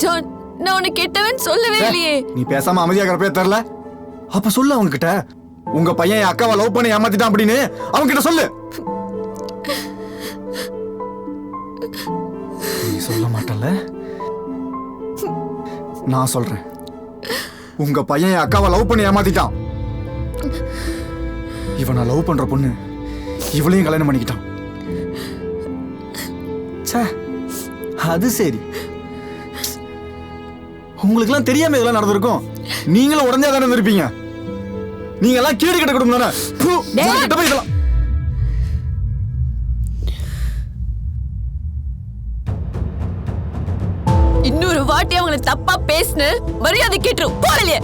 John, நான் உன்னை கெட்டவன் சொல்லவே இல்லையே. நீ பேசாம அமைதியா கிடப்பே தெரியல. அப்ப சொல்லு அவங்க கிட்ட, உங்க பையன் என் அக்காவை லவ் பண்ணி ஏமாத்திட்டான் அப்படின்னு அவங்க கிட்ட சொல்லு. நீ சொல்ல மாட்டல, நான் சொல்றேன். உங்க பையன் என் அக்காவை லவ் பண்ணி ஏமாத்திட்டான். இவனை லவ் பண்ற பொண்ணு இவளையும் கல்யாணம் பண்ணிக்கிட்டான். அது சரி, உங்களுக்கு எல்லாம் தெரியாம இதெல்லாம் நடந்திருக்கும். நீங்களும் உடனே தானே இருந்திருப்பீங்க. நீங்க எல்லாம் கேடு கிட்ட கொடுங்க தானே. இதெல்லாம் இன்னொரு வாட்டி அவங்களை தப்பா பேசுன மரியாதை கேட்டுரும் போறலையே.